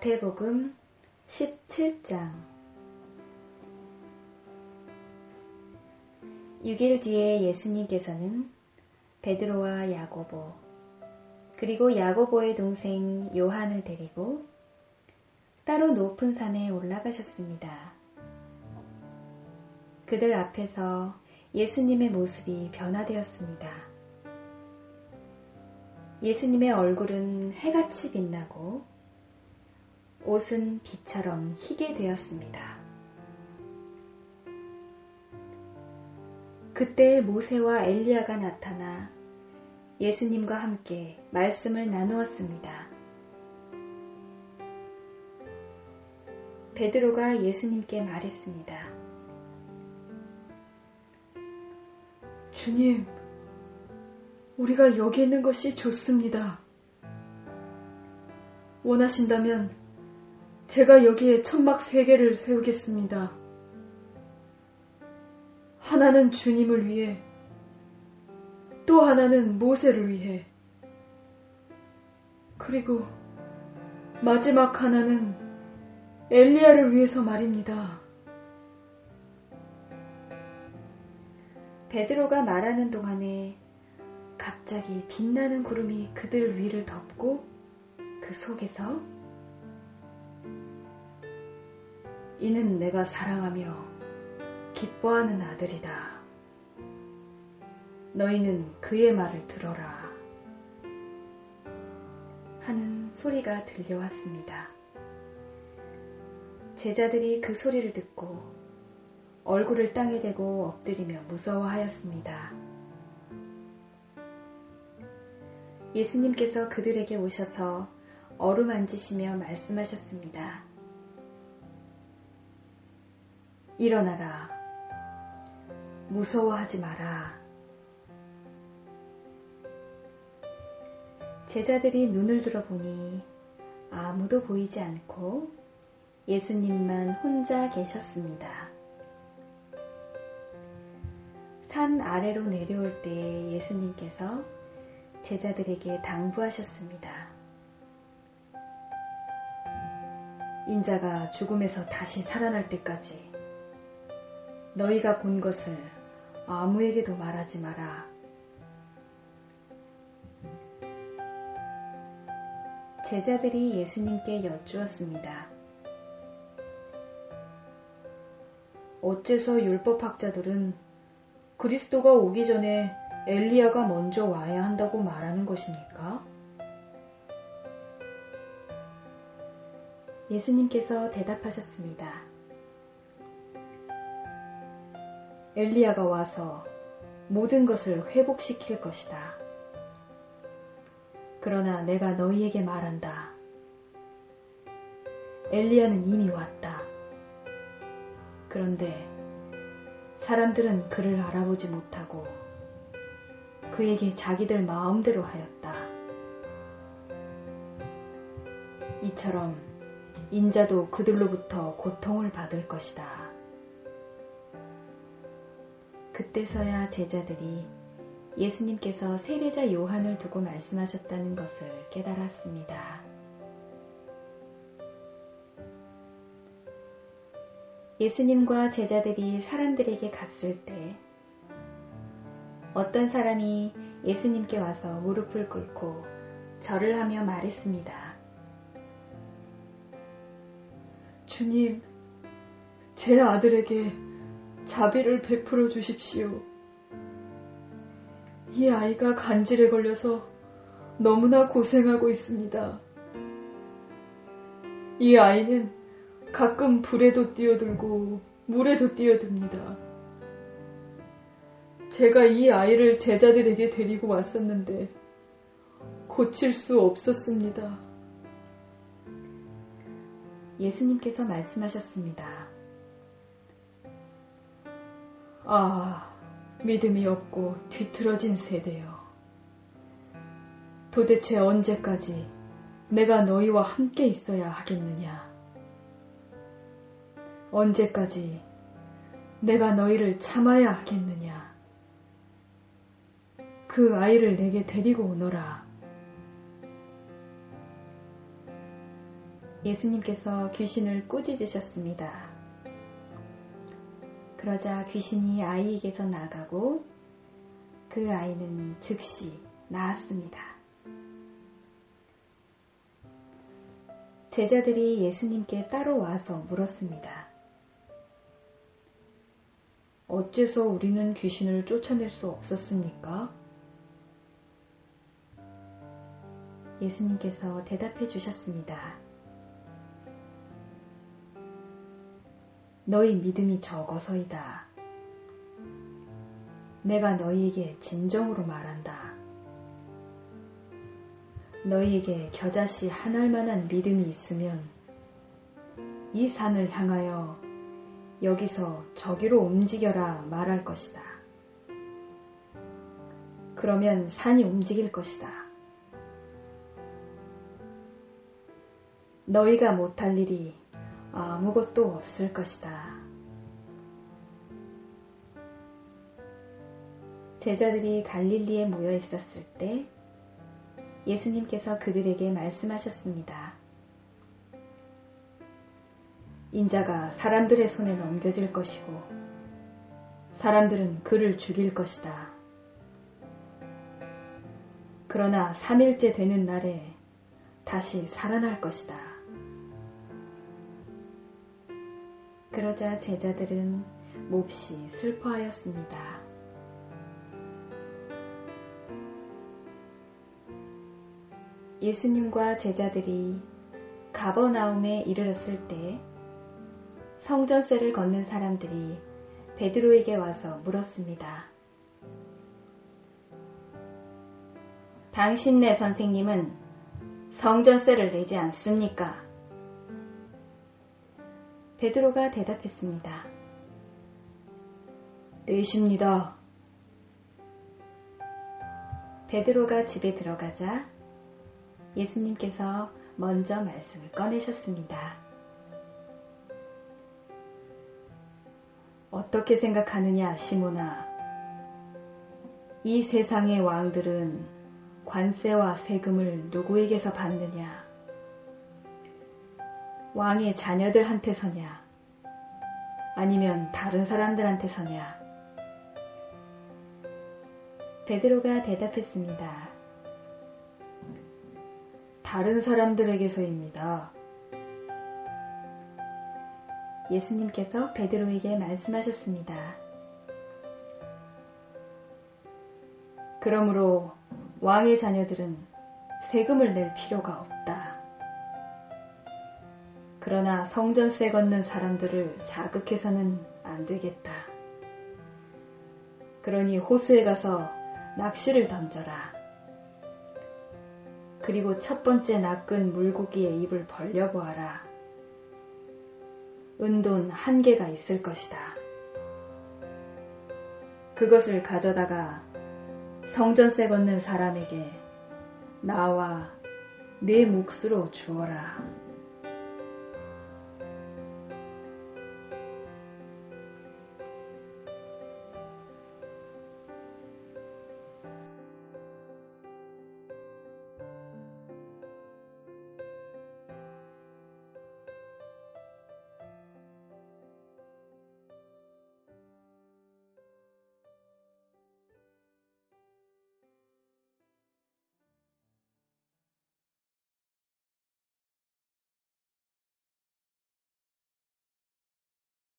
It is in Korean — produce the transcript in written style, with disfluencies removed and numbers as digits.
마태복음 17장 6일 뒤에 예수님께서는 베드로와 야고보 그리고 야고보의 동생 요한을 데리고 따로 높은 산에 올라가셨습니다. 그들 앞에서 예수님의 모습이 변화되었습니다. 예수님의 얼굴은 해같이 빛나고 옷은 비처럼 희게 되었습니다. 그때 모세와 엘리야가 나타나 예수님과 함께 말씀을 나누었습니다. 베드로가 예수님께 말했습니다. 주님, 우리가 여기 있는 것이 좋습니다. 원하신다면 제가 여기에 천막 3개를 세우겠습니다. 하나는 주님을 위해, 또 하나는 모세를 위해, 그리고 마지막 하나는 엘리야를 위해서 말입니다. 베드로가 말하는 동안에 갑자기 빛나는 구름이 그들 위를 덮고 그 속에서 이는 내가 사랑하며 기뻐하는 아들이다. 너희는 그의 말을 들어라. 하는 소리가 들려왔습니다. 제자들이 그 소리를 듣고 얼굴을 땅에 대고 엎드리며 무서워하였습니다. 예수님께서 그들에게 오셔서 어루만지시며 말씀하셨습니다. 일어나라. 무서워하지 마라. 제자들이 눈을 들어보니 아무도 보이지 않고 예수님만 혼자 계셨습니다. 산 아래로 내려올 때 예수님께서 제자들에게 당부하셨습니다. 인자가 죽음에서 다시 살아날 때까지 너희가 본 것을 아무에게도 말하지 마라. 제자들이 예수님께 여쭈었습니다. 어째서 율법학자들은 그리스도가 오기 전에 엘리야가 먼저 와야 한다고 말하는 것입니까? 예수님께서 대답하셨습니다. 엘리야가 와서 모든 것을 회복시킬 것이다. 그러나 내가 너희에게 말한다. 엘리야는 이미 왔다. 그런데 사람들은 그를 알아보지 못하고 그에게 자기들 마음대로 하였다. 이처럼 인자도 그들로부터 고통을 받을 것이다. 그때서야 제자들이 예수님께서 세례자 요한을 두고 말씀하셨다는 것을 깨달았습니다. 예수님과 제자들이 사람들에게 갔을 때 어떤 사람이 예수님께 와서 무릎을 꿇고 절을 하며 말했습니다. 주님, 제 아들에게 자비를 베풀어 주십시오. 이 아이가 간질에 걸려서 너무나 고생하고 있습니다. 이 아이는 가끔 불에도 뛰어들고 물에도 뛰어듭니다. 제가 이 아이를 제자들에게 데리고 왔었는데 고칠 수 없었습니다. 예수님께서 말씀하셨습니다. 아, 믿음이 없고 뒤틀어진 세대여. 도대체 언제까지 내가 너희와 함께 있어야 하겠느냐? 언제까지 내가 너희를 참아야 하겠느냐? 그 아이를 내게 데리고 오너라. 예수님께서 귀신을 꾸짖으셨습니다. 그러자 귀신이 아이에게서 나가고 그 아이는 즉시 나았습니다. 제자들이 예수님께 따로 와서 물었습니다. 어째서 우리는 귀신을 쫓아낼 수 없었습니까? 예수님께서 대답해 주셨습니다. 너희 믿음이 적어서이다. 내가 너희에게 진정으로 말한다. 너희에게 겨자씨 한 알만한 믿음이 있으면 이 산을 향하여 여기서 저기로 움직여라 말할 것이다. 그러면 산이 움직일 것이다. 너희가 못할 일이 아무것도 없을 것이다. 제자들이 갈릴리에 모여 있었을 때 예수님께서 그들에게 말씀하셨습니다. 인자가 사람들의 손에 넘겨질 것이고 사람들은 그를 죽일 것이다. 그러나 3일째 되는 날에 다시 살아날 것이다. 그러자 제자들은 몹시 슬퍼하였습니다. 예수님과 제자들이 가버나움에 이르렀을 때 성전세를 걷는 사람들이 베드로에게 와서 물었습니다. 당신네 선생님은 성전세를 내지 않습니까? 베드로가 대답했습니다. 내십니다. 베드로가 집에 들어가자 예수님께서 먼저 말씀을 꺼내셨습니다. 어떻게 생각하느냐, 시몬아? 이 세상의 왕들은 관세와 세금을 누구에게서 받느냐? 왕의 자녀들한테서냐? 아니면 다른 사람들한테서냐? 베드로가 대답했습니다. 다른 사람들에게서입니다. 예수님께서 베드로에게 말씀하셨습니다. 그러므로 왕의 자녀들은 세금을 낼 필요가 없다. 그러나 성전세 걷는 사람들을 자극해서는 안 되겠다. 그러니 호수에 가서 낚시를 던져라. 그리고 첫 번째 낚은 물고기의 입을 벌려보아라. 은돈 1개가 있을 것이다. 그것을 가져다가 성전세 걷는 사람에게 나와 내 몫으로 주어라.